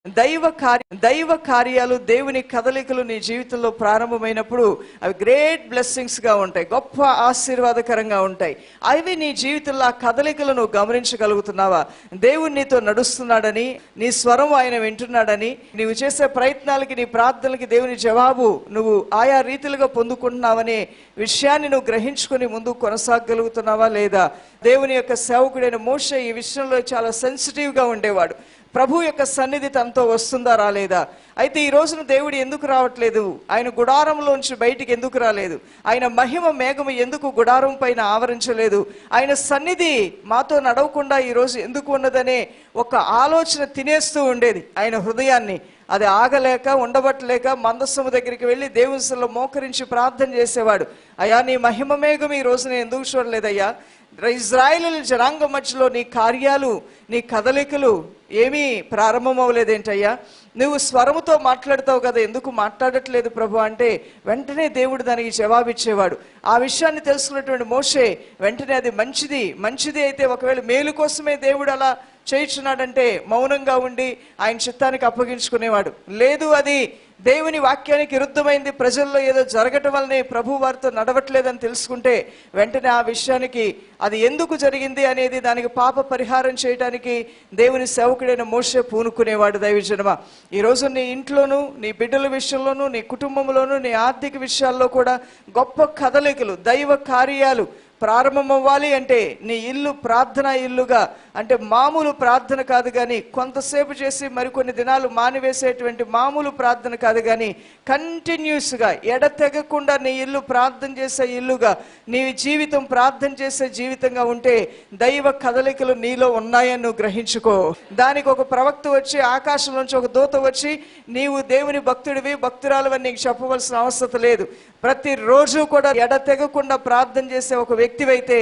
దైవ కార్యాలు, దేవుని కదలికలు నీ జీవితంలో ప్రారంభమైనప్పుడు అవి గ్రేట్ బ్లెస్సింగ్స్ గా ఉంటాయి, గొప్ప ఆశీర్వాదకరంగా ఉంటాయి. అవి నీ జీవితంలో ఆ కదలికలు నువ్వు గమనించగలుగుతున్నావా? దేవుడు నీతో నడుస్తున్నాడని, నీ స్వరం ఆయన వింటున్నాడని, నీవు చేసే ప్రయత్నాలకి, నీ ప్రార్థనలకి దేవుని జవాబు నువ్వు ఆయా రీతిలుగా పొందుకుంటున్నావనే విషయాన్ని నువ్వు గ్రహించుకొని ముందుకు కొనసాగలుగుతున్నావా లేదా? దేవుని యొక్క సేవకుడైన మోషే ఈ విషయంలో చాలా సెన్సిటివ్ గా ఉండేవాడు. ప్రభు యొక్క సన్నిధి తనతో వస్తుందా రాలేదా? అయితే ఈ రోజున దేవుడు ఎందుకు రావట్లేదు? ఆయన గుడారంలోంచి బయటికి ఎందుకు రాలేదు? ఆయన మహిమ మేఘము ఎందుకు గుడారం పైన ఆవరించలేదు? ఆయన సన్నిధి మాతో నడవకుండా ఈరోజు ఎందుకు ఉన్నదనే ఒక ఆలోచన తినేస్తూ ఉండేది ఆయన హృదయాన్ని. అది ఆగలేక, ఉండబట్టలేక మందస్సము దగ్గరికి వెళ్ళి దేవుని సన్నిధిలో మోకరించి ప్రార్థన చేసేవాడు. అయ్యా, నీ మహిమ మేఘం ఈ రోజున ఎందుకు చూడలేదయ్యా? ఇజ్రాయేలు జనాంగం మధ్యలో నీ కార్యాలు, నీ కదలికలు ఏమీ ప్రారంభం అవ్వలేదేంటయ్యా? నువ్వు స్వరముతో మాట్లాడతావు కదా, ఎందుకు మాట్లాడట్లేదు ప్రభు అంటే వెంటనే దేవుడు దానికి జవాబిచ్చేవాడు. ఆ విషయాన్ని తెలుసుకున్నటువంటి మోషే వెంటనే అది మంచిది అయితే, ఒకవేళ మేలు కోసమే దేవుడు అలా చేయించున్నాడంటే మౌనంగా ఉండి ఆయన చిత్తానికి అప్పగించుకునేవాడు. లేదు, అది దేవుని వాక్యానికి విరుద్ధమైంది, ప్రజల్లో ఏదో జరగటం వల్లనే ప్రభు వారితో నడవట్లేదని తెలుసుకుంటే వెంటనే ఆ విషయానికి అది ఎందుకు జరిగింది అనేది దానికి పాప పరిహారం చేయడానికి దేవుని సేవకుడైన మోషే పూనుకునేవాడు. దైవజనమా, ఈరోజు నీ ఇంట్లోనూ, నీ బిడ్డల విషయంలోనూ, నీ కుటుంబంలోనూ, నీ ఆర్థిక విషయాల్లో కూడా గొప్ప కదలికలు, దైవ కార్యాలు ప్రారంభం అవ్వాలి అంటే నీ ఇల్లు ప్రార్థనా ఇల్లుగా, అంటే మామూలు ప్రార్థన కాదు కానీ, కొంతసేపు చేసి మరికొన్ని దినాలు మానివేసేటువంటి మామూలు ప్రార్థన కాదు కానీ, కంటిన్యూస్గా ఎడతెగకుండా నీ ఇల్లు ప్రార్థన చేసే ఇల్లుగా, నీ జీవితం ప్రార్థన చేసే జీవితంగా ఉంటే దైవ కదలికలు నీలో ఉన్నాయని నువ్వు గ్రహించుకో. దానికి ఒక ప్రవక్త వచ్చి, ఆకాశం నుంచి ఒక దూత వచ్చి నీవు దేవుని భక్తుడివి, భక్తురాలువని నీకు చెప్పవలసిన అవసరం లేదు. ప్రతిరోజు కూడా ఎడతెగకుండా ప్రార్థన చేసే ఒక వ్యక్తివైతే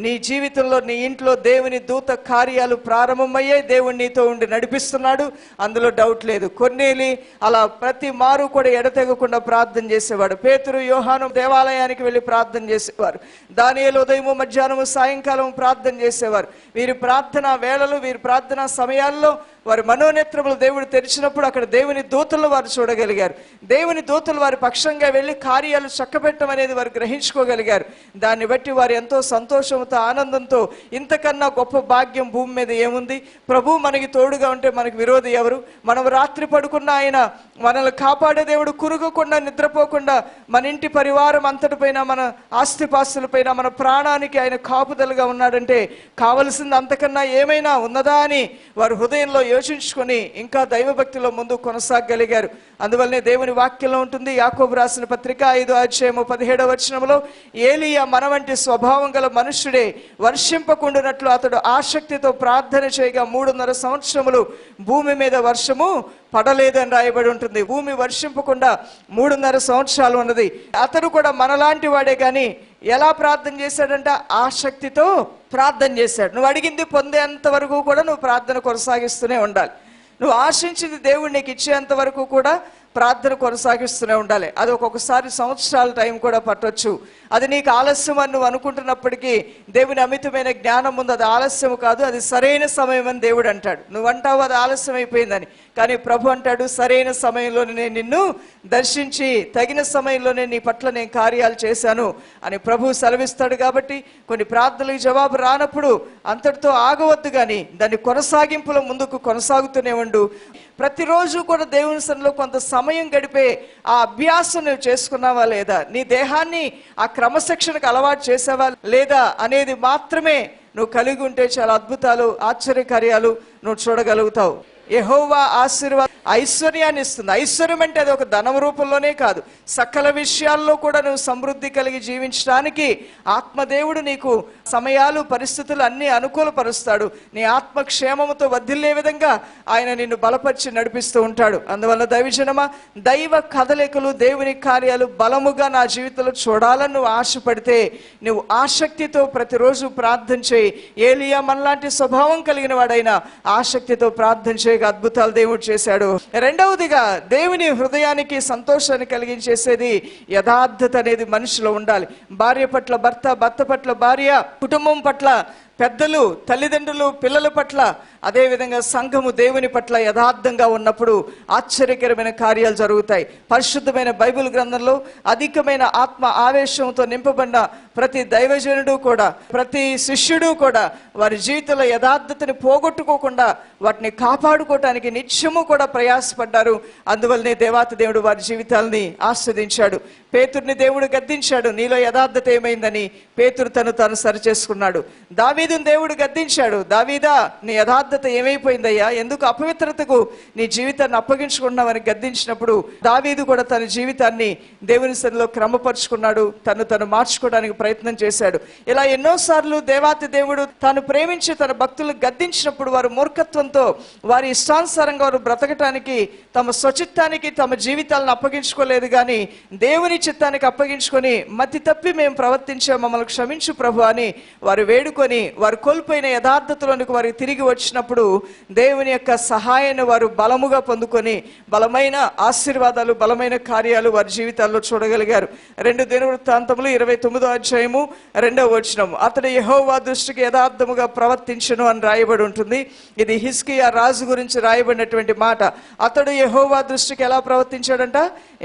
నీ జీవితంలో, నీ ఇంట్లో దేవుని దూత కార్యాలు ప్రారంభమయ్యాయి. దేవుడు నీతో ఉండి నడిపిస్తున్నాడు, అందులో డౌట్ లేదు. కొన్నేలి అలా ప్రతి మారు కూడా ఎడతెగకుండా ప్రార్థన చేసేవాడు. పేతురు, యోహాను దేవాలయానికి వెళ్ళి ప్రార్థన చేసేవారు. దానియేలు ఉదయము, మధ్యాహ్నము, సాయంకాలం ప్రార్థన చేసేవారు. వీరి ప్రార్థనా వేళలు, వీరి ప్రార్థనా సమయాల్లో వారి మనోనేత్రములు దేవుడు తెరిచినప్పుడు అక్కడ దేవుని దూతలను వారు చూడగలిగారు. దేవుని దూతలు వారి పక్షంగా వెళ్ళి కార్యాలు చక్కబెట్టడం అనేది వారు గ్రహించుకోగలిగారు. దాన్ని బట్టి వారు ఎంతో సంతోషంతో, ఆనందంతో, ఇంతకన్నా గొప్ప భాగ్యం భూమి మీద ఏముంది? ప్రభు మనకి తోడుగా ఉంటే మనకు విరోధి ఎవరు? మనం రాత్రి పడుకున్న ఆయన మనల్ని కాపాడే దేవుడు, కురుగకుండా, నిద్రపోకుండా మన ఇంటి పరివారం అంతటిపైన, మన ఆస్తిపాస్తులపైన, మన ప్రాణానికి ఆయన కాపుదలుగా ఉన్నాడంటే కావలసింది అంతకన్నా ఏమైనా ఉన్నదా అని వారు హృదయంలో యోచించుకొని ఇంకా దైవభక్తిలో ముందు కొనసాగలిగారు. అందువల్లనే దేవుని వాక్యంలో ఉంటుంది, యాకోబు రాసిన పత్రిక 5:17 ఏలియా మన వంటి స్వభావం గల మనుష్యుడే, వర్షింపకుండానట్లు అతడు ఆసక్తితో ప్రార్థన చేయగా 3.5 సంవత్సరములు భూమి మీద వర్షము పడలేదని రాయబడి ఉంటుంది. భూమి వర్షింపకుండా 3.5 సంవత్సరాలు ఉన్నది. అతడు కూడా మనలాంటి వాడే కానీ ఎలా ప్రార్థన చేశాడంటే ఆసక్తితో ప్రార్థన చేశాడు. నువ్వు అడిగింది పొందేంత వరకు కూడా నువ్వు ప్రార్థన కొనసాగిస్తూనే ఉండాలి. నువ్వు ఆశించింది దేవుడు నీకు ఇచ్చేంత వరకు కూడా ప్రార్థన కొనసాగిస్తూనే ఉండాలి. అది ఒక్కొక్కసారి సంవత్సరాల టైం కూడా పట్టొచ్చు. అది నీకు ఆలస్యం అని నువ్వు అనుకుంటున్నప్పటికీ దేవుని అమితమైన జ్ఞానం ముందు అది ఆలస్యం కాదు, అది సరైన సమయం అని దేవుడు అంటాడు. నువ్వు అంటావు అది ఆలస్యం అయిపోయిందని, కానీ ప్రభు అంటాడు సరైన సమయంలోనే నేను నిన్ను దర్శించి తగిన సమయంలోనే నీ పట్ల నేను కార్యాలు చేశాను అని ప్రభు సెలవిస్తాడు. కాబట్టి కొన్ని ప్రార్థనలకు జవాబు రానప్పుడు అంతటితో ఆగవద్దు, కానీ దాన్ని కొనసాగింపులో ముందుకు కొనసాగుతూనే ఉండు. ప్రతిరోజు కూడా దేవుని సన్నిధిలో కొంత సమయం గడిపే ఆ అభ్యాసం నువ్వు చేసుకున్నావా లేదా? నీ దేహాన్ని ఆ క్రమశిక్షణకు అలవాటు చేసావా లేదా అనేది మాత్రమే నువ్వు కలిగి ఉంటే చాలా అద్భుతాలు, ఆశ్చర్యకార్యాలు నువ్వు చూడగలుగుతావు. యెహోవా ఆశీర్వాదం ఐశ్వర్యాన్ని ఇస్తుంది. ఐశ్వర్యం అంటే అది ఒక ధనం రూపంలోనే కాదు, సకల విషయాల్లో కూడా నువ్వు సమృద్ధి కలిగి జీవించడానికి ఆత్మదేవుడు నీకు సమయాలు, పరిస్థితులు అన్నీ అనుకూలపరుస్తాడు. నీ ఆత్మక్షేమముతో వర్ధిల్లే విధంగా ఆయన నిన్ను బలపరిచి నడిపిస్తూ ఉంటాడు. అందువల్ల దైవజనమా, దైవ కదలికలు, దేవుని కార్యాలు బలముగా నా జీవితంలో చూడాలని నువ్వు ఆశపడితే నువ్వు ఆసక్తితో ప్రతిరోజు ప్రార్థన చేయి. ఏలియా మనలాంటి స్వభావం కలిగిన వాడైనా ఆసక్తితో ప్రార్థన చేయగా అద్భుతాలు దేవుడు చేశాడు. రెండవదిగా దేవుని హృదయానికి సంతోషాన్ని కలిగించేసేది యథార్థత అనేది మనిషిలో ఉండాలి. భార్య పట్ల భర్త, భర్త పట్ల భార్య, కుటుంబం పట్ల పెద్దలు, తల్లిదండ్రులు పిల్లల పట్ల, అదేవిధంగా సంఘము దేవుని పట్ల యథార్థంగా ఉన్నప్పుడు ఆశ్చర్యకరమైన కార్యాలు జరుగుతాయి. పరిశుద్ధమైన బైబిల్ గ్రంథంలో అధికమైన ఆత్మ ఆవేశంతో నింపబడిన ప్రతి దైవజనుడు కూడా, ప్రతి శిష్యుడు కూడా వారి జీవితంలో యథార్థతని పోగొట్టుకోకుండా వాటిని కాపాడుకోవటానికి నిత్యము కూడా ప్రయాసపడ్డారు. అందువల్లనే దేవాతి దేవుడు వారి జీవితాలని ఆస్వాదించాడు. పేతుర్ని దేవుడు గద్దించాడు, నీలో యథార్థత ఏమైందని. పేతురు తను సరిచేసుకున్నాడు. దావీదుని దేవుడు గద్దించాడు, దావీదా నీ యథార్థత ఏమైపోయిందయ్యా, ఎందుకు అపవిత్రతకు నీ జీవితాన్ని అప్పగించుకున్నావని గద్దించినప్పుడు దావీదు కూడా తన జీవితాన్ని దేవుని సన్నిధిలో క్రమపరుచుకున్నాడు, తను మార్చుకోవడానికి ప్రయత్నం చేశాడు. ఇలా ఎన్నోసార్లు దేవాతి దేవుడు తాను ప్రేమించి తన భక్తులను గద్దించినప్పుడు వారు మూర్ఖత్వంతో వారి ఇష్టానుసారంగా వారు బ్రతకటానికి, తమ స్వచిత్తానికి తమ జీవితాలను అప్పగించుకోలేదు, కానీ దేవుని చిత్తానికి అప్పగించుకొని మతి తప్పి మేము ప్రవర్తించాము, మమ్మల్ని క్షమించు ప్రభు అని వారు వేడుకొని వారు కోల్పోయిన యథార్థతలోనికి వారు తిరిగి వచ్చినప్పుడు దేవుని యొక్క సహాయాన్ని వారు బలముగా పొందుకొని బలమైన ఆశీర్వాదాలు, బలమైన కార్యాలు వారి జీవితాల్లో చూడగలిగారు. 2 దినవృత్తాంతములు 29వ అధ్యాయము 2వ వచనం, అతడు యెహోవా దృష్టికి యథార్థముగా ప్రవర్తించును అని రాయబడి ఉంటుంది. ఇది హిజ్కియా రాజు గురించి రాయబడినటువంటి మాట. అతడు యెహోవా దృష్టికి ఎలా ప్రవర్తించాడంట?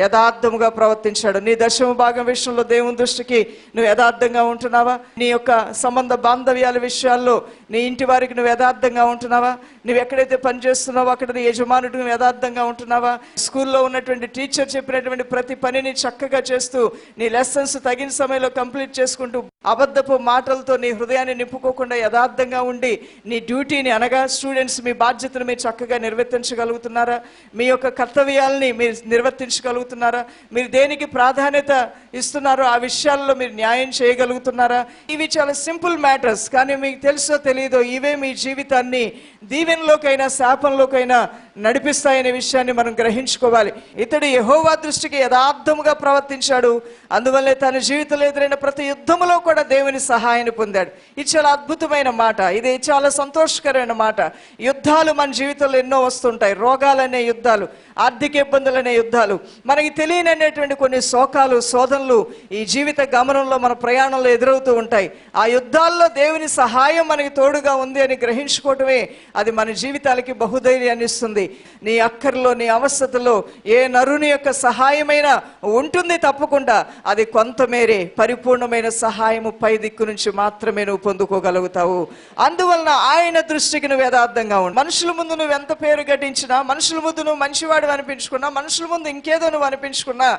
యథార్థముగా ప్రవర్తించాడు. నీ దశమ భాగం విషయంలో దేవుని దృష్టికి నువ్వు యథార్థంగా ఉంటున్నావా? నీ యొక్క సంబంధ బాంధవ్యాల విషయాల్లో నీ ఇంటి వారికి నువ్వు యథార్థంగా ఉంటున్నావా? నువ్వు ఎక్కడైతే పనిచేస్తున్నావో అక్కడ నీ యజమానుడికి నువ్వు యథార్థంగా ఉంటున్నావా? స్కూల్లో ఉన్నటువంటి టీచర్ చెప్పినటువంటి ప్రతి పనిని చక్కగా చేస్తూ నీ లెసన్స్ తగిన సమయంలో కంప్లీట్ చేసుకుంటూ అబద్ధపు మాటలతో నీ హృదయాన్ని నింపుకోకుండా యథార్థంగా ఉండి నీ డ్యూటీని, అనగా స్టూడెంట్స్ మీ బాధ్యతను మీరు చక్కగా నిర్వర్తించగలుగుతున్నారా? మీ యొక్క కర్తవ్యాలని మీరు నిర్వర్తించగలుగుతున్నారా? మీరు దేనికి ప్రాధాన్యత ఇస్తున్నారో ఆ విషయాల్లో మీరు న్యాయం చేయగలుగుతున్నారా? ఇవి చాలా సింపుల్ మ్యాటర్స్, కానీ మీకు తెలుసో తెలియదో ఇవే మీ జీవితాన్ని దీవెనలోకైనా శాపంలోకైనా నడిపిస్తాయనే విషయాన్ని మనం గ్రహించుకోవాలి. ఇతడు యెహోవా దృష్టికి యథార్థముగా ప్రవర్తించాడు, అందువల్లే తన జీవితంలో ఎదురైన ప్రతి యుద్ధములో కూడా దేవుని సహాయాన్ని పొందాడు. ఇది చాలా అద్భుతమైన మాట, ఇది చాలా సంతోషకరమైన మాట. యుద్ధాలు మన జీవితంలో ఎన్నో వస్తుంటాయి. రోగాలనే యుద్ధాలు, ఆర్థిక ఇబ్బందులనే యుద్ధాలు, మనకి తెలియననేటువంటి కొన్ని శోకాలు, శోధనలు ఈ జీవిత గమనంలో మన ప్రయాణంలో ఎదురవుతూ ఉంటాయి. ఆ యుద్ధాల్లో దేవుని సహాయం మనకి తోడుగా ఉంది అని గ్రహించుకోవటమే అది మన జీవితాలకి బహుధైర్యాన్ని ఇస్తుంది. నీ అక్కర్లో, నీ అవస్థలో ఏ నరుని యొక్క సహాయమైనా ఉంటుంది తప్పకుండా, అది కొంతమేరే పరిపూర్ణమైన సహాయము పై దిక్కు నుంచి మాత్రమే నువ్వు పొందుకోగలుగుతావు. అందువలన ఆయన దృష్టికి నువ్వు యథార్థంగా ఉండు. మనుషుల ముందు నువ్వు ఎంత పేరు గడించినా, మనుషుల ముందు నువ్వు మంచివాడు అనిపించుకున్నా, మనుషుల ముందు ఇంకేదో నువ్వు అనిపించుకున్నా,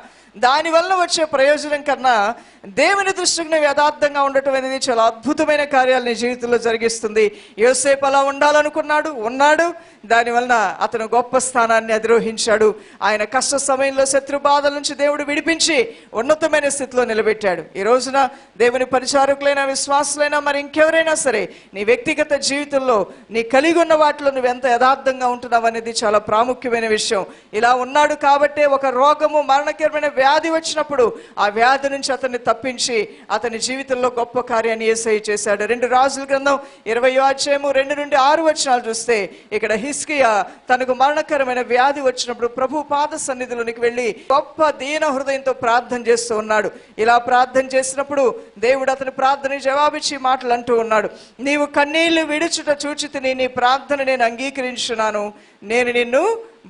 దానివల్ల వచ్చే ప్రయోజనం కన్నా దేవుని దృష్టికి నువ్వు యథార్థంగా ఉండటం అనేది చాలా అద్భుతమైన కార్యాలు నీ జీవితంలో జరిగిస్తుంది. యోసేపు అలా ఉండాలనుకున్నాడు, ఉన్నాడు. దానివలన అతను గొప్ప స్థానాన్ని అధిరోహించాడు. ఆయన కష్ట సమయంలో శత్రు బాధల నుంచి దేవుడు విడిపించి ఉన్నతమైన స్థితిలో నిలబెట్టాడు. ఈ రోజున దేవుని పరిచారకులైన, విశ్వాసులైనా, మరి ఇంకెవరైనా సరే నీ వ్యక్తిగత జీవితంలో నీ కలిగి ఉన్న వాటిలో నువ్వు ఎంత యథార్థంగా ఉంటున్నావు అనేది చాలా ప్రాముఖ్యమైన విషయం. ఇలా ఉన్నాడు కాబట్టే ఒక రోగము, మరణకరమైన వ్యాధి వచ్చినప్పుడు ఆ వ్యాధి నుంచి అతన్ని తప్పించి అతని జీవితంలో గొప్ప కార్యాన్ని యేసయ్య చేశాడు. 2 రాజుల గ్రంథం 20వ అధ్యాయము 2 నుండి 6 వచనాలు చూస్తే ఇక్కడ హిజ్కియా తనకు మరణకరమైన వ్యాధి వచ్చినప్పుడు ప్రభు పాద సన్నిధిలోనికి వెళ్ళి గొప్ప దీన హృదయంతో ప్రార్థన చేస్తూ ఉన్నాడు. ఇలా ప్రార్థన చేసినప్పుడు దేవుడు అతని ప్రార్థనకి జవాబిచ్చి మాటలు అంటూ ఉన్నాడు. నీవు కన్నీళ్లు విడుచుట చూచితిని, నీ ప్రార్థన నేను అంగీకరించున్నాను, నేను నిన్ను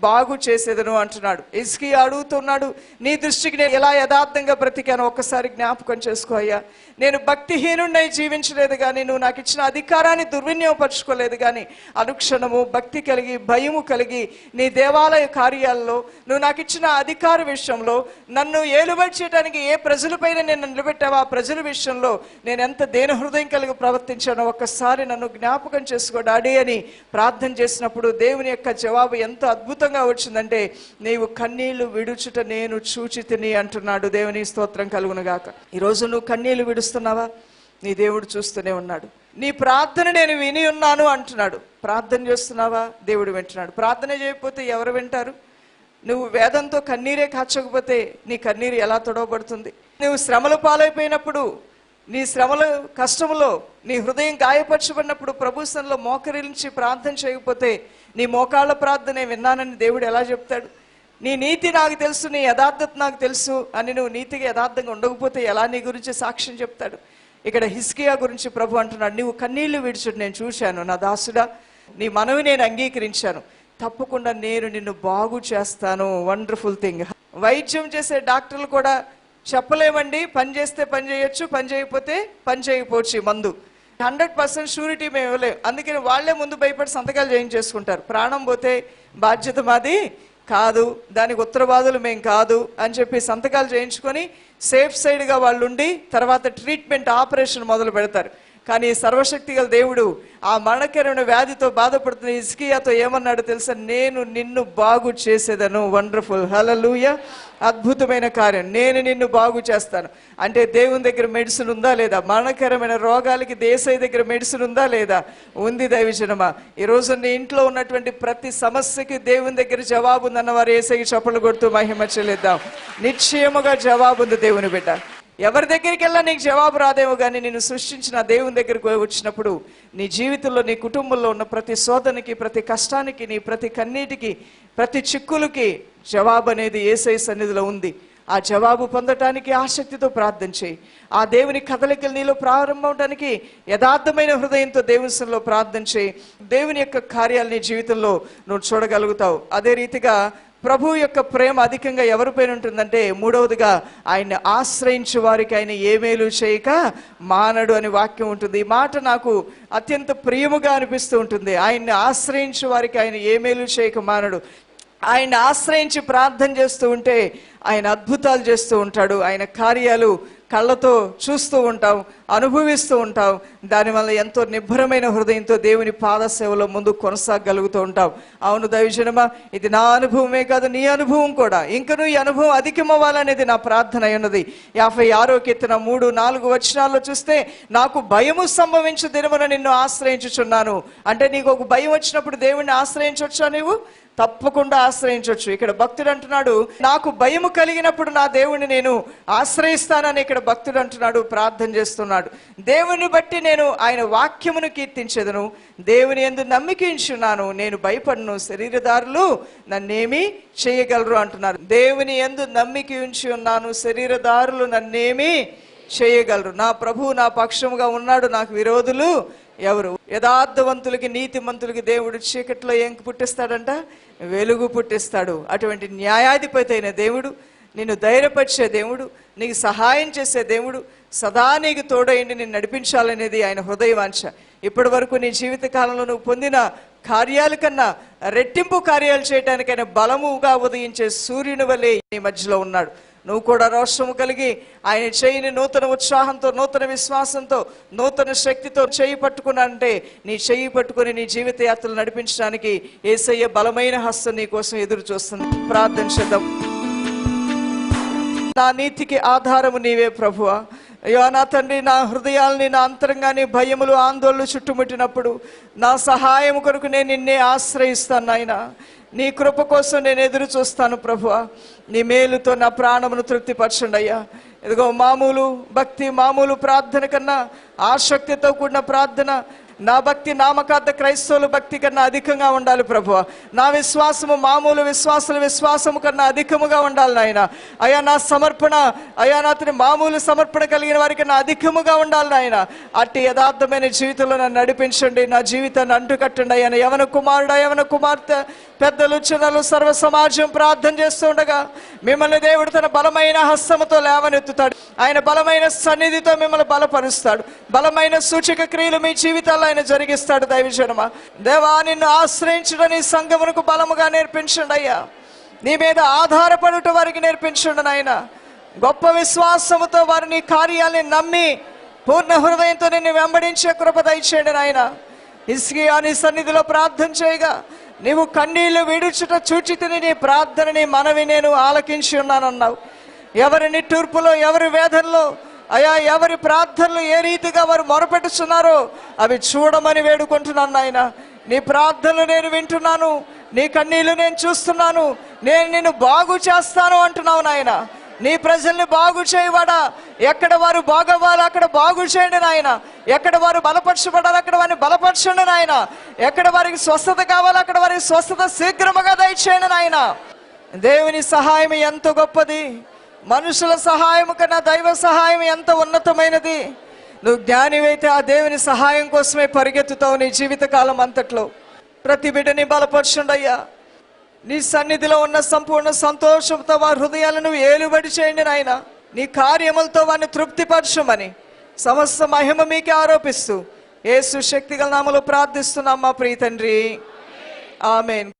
బాగు చేసేదను అంటున్నాడు. హిజ్కియా అడుగుతున్నాడు, నీ దృష్టికి నేను ఎలా యథార్థంగా బ్రతికాను ఒక్కసారి జ్ఞాపకం చేసుకో అయ్యా. నేను భక్తిహీనుడినై జీవించలేదు కానీ, నువ్వు నాకు ఇచ్చిన అధికారాన్ని దుర్వినియోగపరచుకోలేదు కానీ, అనుక్షణము భక్తి కలిగి, భయము కలిగి నీ దేవాలయ కార్యాల్లో నువ్వు నాకు ఇచ్చిన అధికార విషయంలో నన్ను ఏలుబడి చేయడానికి ఏ ప్రజలపైన నేను నిలబెట్టావో ఆ ప్రజల విషయంలో నేను ఎంత దేన హృదయం కలిగి ప్రవర్తించానో ఒక్కసారి నన్ను జ్ఞాపకం చేసుకో డాడీ అని ప్రార్థన చేసినప్పుడు దేవుని యొక్క జవాబు ఎంత అద్భుతంగా వచ్చిందంటే, నీవు కన్నీళ్లు విడుచుట నేను చూచితిని అంటున్నాడు. దేవుని స్తోత్రం కలుగును గాక. ఈరోజు నువ్వు కన్నీళ్లు విడుస్తున్నావా? నీ దేవుడు చూస్తూనే ఉన్నాడు. నీ ప్రార్థన నేను విని ఉన్నాను అంటున్నాడు. ప్రార్థన చేస్తున్నావా? దేవుడు వింటున్నాడు. ప్రార్థన చేయకపోతే ఎవరు వింటారు? నువ్వు వేదంతో కన్నీరే కాచకపోతే నీ కన్నీరు ఎలా తొడవబడుతుంది? నువ్వు శ్రమల పాలైపోయినప్పుడు, నీ శ్రమల కష్టములో నీ హృదయం గాయపరచబడినప్పుడు ప్రభు సన్నిధిలో మోకరించి ప్రార్థన చేయకపోతే నీ మోకాళ్ళ ప్రార్థనే విన్నానని దేవుడు ఎలా చెప్తాడు? నీ నీతి నాకు తెలుసు, నీ యథార్థత నాకు తెలుసు అని నువ్వు నీతిగా యథార్థంగా ఉండకపోతే ఎలా నీ గురించి సాక్ష్యం చెప్తాడు? ఇక్కడ హిజ్కియా గురించి ప్రభు అంటున్నాడు, నీవు కన్నీళ్లు విడిచుడు నేను చూశాను, నా దాసుడా నీ మనవి నేను అంగీకరించాను, తప్పకుండా నేను నిన్ను బాగు చేస్తాను. Wonderful thing. వైద్యం చేసే డాక్టర్లు కూడా చెప్పలేమండి, పని చేస్తే పని చేయొచ్చు, పని చేయకపోతే పని చేయకపోవచ్చు. ఈ మందు 100% షూరిటీ మేము ఇవ్వలేము. అందుకని వాళ్లే ముందు భయపడి సంతకాలు చేయించేసుకుంటారు. ప్రాణం పోతే బాధ్యత మాది కాదు, దానికి ఉత్తరవాదులు మేము కాదు అని చెప్పి సంతకాలు చేయించుకొని సేఫ్ సైడ్గా వాళ్ళు ఉండి తర్వాత ట్రీట్మెంట్ ఆపరేషన్ మొదలు పెడతారు. కానీ సర్వశక్తి గల దేవుడు ఆ మరణకరమైన వ్యాధితో బాధపడుతున్న హిజ్కియాతో ఏమన్నాడు తెలుసా? నేను నిన్ను బాగు చేసేదను. వండర్ఫుల్, హల్లెలూయా. అద్భుతమైన కార్యం, నేను నిన్ను బాగు చేస్తాను. అంటే దేవుని దగ్గర మెడిసిన్ ఉందా లేదా? మరణకరమైన రోగాలకి యేసయ్య దగ్గర మెడిసిన్ ఉందా లేదా? ఉంది దైవజనమా. ఈరోజు నీ ఇంట్లో ఉన్నటువంటి ప్రతి సమస్యకి దేవుని దగ్గర జవాబు ఉందన్న వారు యేసయ్యకి చప్పట్లు కొడుతూ మహిమ చెల్లిద్దాం. నిశ్చయముగా జవాబు ఉంది దేవుని బిడ్డ. ఎవరి దగ్గరికి వెళ్ళా నీకు జవాబు రాదేమో, కానీ నిన్ను సృష్టించిన దేవుని దగ్గరికి వచ్చినప్పుడు నీ జీవితంలో, నీ కుటుంబంలో ఉన్న ప్రతి శోధనకి, ప్రతి కష్టానికి, నీ ప్రతి కన్నీటికి, ప్రతి చిక్కులకి జవాబు అనేది యేసయ్య సన్నిధిలో ఉంది. ఆ జవాబు పొందటానికి ఆసక్తితో ప్రార్థన చేయి. ఆ దేవుని కదలికలు నీలో ప్రారంభం అవడానికి యథార్థమైన హృదయంతో దేవుని సన్నిధిలో ప్రార్థన చేయి. దేవుని యొక్క కార్యాలు నీ జీవితంలో నువ్వు చూడగలుగుతావు. అదే రీతిగా ప్రభు యొక్క ప్రేమ అధికంగా ఎవరిపైన ఉంటుందంటే, మూడవదిగా ఆయన్ని ఆశ్రయించే వారికి ఆయన ఏ మేలు చేయక మానడు అనే వాక్యం ఉంటుంది. ఈ మాట నాకు అత్యంత ప్రియముగా అనిపిస్తూ ఉంటుంది. ఆయన్ని ఆశ్రయించే వారికి ఆయన ఏ మేలు చేయక మానడు. ఆయన్ని ఆశ్రయించి ప్రార్థన చేస్తూ ఉంటే ఆయన అద్భుతాలు చేస్తూ ఉంటాడు. ఆయన కార్యాలు కళ్ళతో చూస్తూ ఉంటాం, అనుభవిస్తూ ఉంటాం. దానివల్ల ఎంతో నిబ్బరమైన హృదయంతో దేవుని పాద సేవలో ముందు కొనసాగలుగుతూ ఉంటాం. అవును దైవజనమా, ఇది నా అనుభవమే కాదు, నీ అనుభవం కూడా. ఇంకనూ ఈ అనుభవం అధికమవ్వాలనేది నా ప్రార్థన అయి ఉన్నది. 56వ కీర్తన 3-4 వచనాల్లో చూస్తే, నాకు భయము సంభవించు దినమున నిన్ను ఆశ్రయించుచున్నాను. అంటే నీకు ఒక భయం వచ్చినప్పుడు దేవుణ్ణి ఆశ్రయించవచ్చా? నీవు తప్పకుండా ఆశ్రయించవచ్చు. ఇక్కడ భక్తుడు అంటున్నాడు, నాకు భయము కలిగినప్పుడు నా దేవుని నేను ఆశ్రయిస్తానని ఇక్కడ భక్తుడు అంటున్నాడు, ప్రార్థన చేస్తున్నాడు. దేవుని బట్టి నేను ఆయన వాక్యమును కీర్తించెదను, దేవుని యందు నమ్మిక ఉంచున్నాను, నేను భయపడను, శరీరదారులు నన్నేమి చేయగలరు అంటున్నారు. దేవుని యందు నమ్మిక ఉంచి ఉన్నాను, శరీరదారులు నన్నేమి చేయగలరు. నా ప్రభువు నా పక్షముగా ఉన్నాడు, నాకు విరోధులు ఎవరు? యథార్థవంతులకి, నీతిమంతులకి దేవుడు చీకట్లో ఏం పుట్టిస్తాడంట? వెలుగు పుట్టిస్తాడు. అటువంటి న్యాయాధిపతి అయిన దేవుడు, నిన్ను ధైర్యపరిచే దేవుడు, నీకు సహాయం చేసే దేవుడు, సదా నీకు తోడైండి నిన్ను నడిపించాలనేది ఆయన హృదయవాంఛ. ఇప్పటి వరకు నీ జీవిత కాలంలో నువ్వు పొందిన కార్యాల కన్నా రెట్టింపు కార్యాలు చేయడానికి ఆయన బలముగా ఉదయించే సూర్యుని వలె నీ మధ్యలో ఉన్నాడు. నువ్వు కూడా రోషము కలిగి ఆయన చేయిని నూతన ఉత్సాహంతో, నూతన విశ్వాసంతో, నూతన శక్తితో చేయి పట్టుకున్నానంటే, నీ చేయి పట్టుకుని నీ జీవిత యాత్రలు నడిపించడానికి యేసయ్య బలమైన హస్తం నీ కోసం ఎదురు చూస్తుంది. ప్రార్థన చేద్దాం. నా నీతికి ఆధారము నీవే ప్రభువా. అయ్యో నా తండ్రి, నా హృదయాల్ని, నా అంతరంగాన్ని భయములు, ఆందోళనలు చుట్టుముట్టినప్పుడు నా సహాయం కొరకు నేను నిన్నే ఆశ్రయిస్తాను నాయన. నీ కృప కోసం నేను ఎదురు చూస్తాను ప్రభువా. నీ మేలుతో నా ప్రాణమును తృప్తిపరచండి అయ్యా. ఇదిగో మామూలు భక్తి, మామూలు ప్రార్థన కన్నా ఆసక్తితో కూడిన ప్రార్థన, నా భక్తి నామకార్థ క్రైస్తవుల భక్తి కన్నా అధికంగా ఉండాలి ప్రభువా. నా విశ్వాసము మామూలు విశ్వాసుల విశ్వాసము కన్నా అధికముగా ఉండాలి నాయన. అయ్యా నా సమర్పణ, అయ్యా నా మామూలు సమర్పణ కలిగిన వారికి నా అధికముగా ఉండాలి నాయన. అట్టి యథార్థమైన జీవితంలో నన్ను నడిపించండి, నా జీవితాన్ని అంటుకట్టండి అయ్యా. యవన కుమారుడు, యవన కుమార్తె, పెద్దలు, చిన్నలు, సర్వ సమాజం ప్రార్థన చేస్తూ ఉండగా మిమ్మల్ని దేవుడు తన బలమైన హస్తముతో లేవనెత్తుతాడు. ఆయన బలమైన సన్నిధితో మిమ్మల్ని బలపరుస్తాడు. బలమైన సూచక క్రియలు మీ జీవితాల్లో ఆయన జరిగిస్తాడు. దైవజనమా, దేవా నిన్ను ఆశ్రయించడం నీ సంఘమునకు బలముగా నేర్పించండి అయ్యా. నీ మీద ఆధారపడుట వారికి నేర్పించండి నాయన. గొప్ప విశ్వాసముతో వారు నీ కార్యాలని నమ్మి పూర్ణ హృదయంతో నిన్ను వెంబడించే కృప దయచేయండి నాయన. హిజ్కియా నీ సన్నిధిలో ప్రార్థన చేయగా నీవు కన్నీళ్లు విడుచుట చూచితిని, నీ ప్రార్థనని మనవి నేను ఆలకించి ఉన్నానన్నావు. ఎవరి నిట్టూర్పులో, ఎవరి వేదనలో, అయా ఎవరి ప్రార్థనలు ఏ రీతిగా వారు మొరపెట్టుచున్నారో అవి చూడమని వేడుకుంటున్నాను నాయన. నీ ప్రార్థనలు నేను వింటున్నాను, నీ కన్నీళ్లు నేను చూస్తున్నాను, నేను నిన్ను బాగు చేస్తాను అంటున్నావు నాయన. నీ ప్రజల్ని బాగు చేయవాడా, ఎక్కడ వారు బాగవ్వాలి అక్కడ బాగు చేయండి నాయన. ఎక్కడ వారు బలపరచబడాలి అక్కడ వారిని బలపరచండి నాయన. ఎక్కడ వారికి స్వస్థత కావాలి అక్కడ వారికి స్వస్థత శీఘ్రముగా దయచేయండి నాయన. దేవుని సహాయం ఎంత గొప్పది, మనుషుల సహాయం కన్నా దైవ సహాయం ఎంత ఉన్నతమైనది. నువ్వు జ్ఞానివైతే ఆ దేవుని సహాయం కోసమే పరిగెత్తుతావు నీ జీవితకాలం అంతట్లో. ప్రతి బిడ్డని బలపరచుండయ్యా. నీ సన్నిధిలో ఉన్న సంపూర్ణ సంతోషంతో వారి హృదయాలను ఏలుబడి చేయండి నాయన. నీ కార్యములతో వారిని తృప్తిపరచమని సమస్త మహిమ మీకే ఆరోపిస్తూ యేసు శక్తిగల నామములో ప్రార్థిస్తున్నాం మా ప్రియ తండ్రి. ఆమేన్.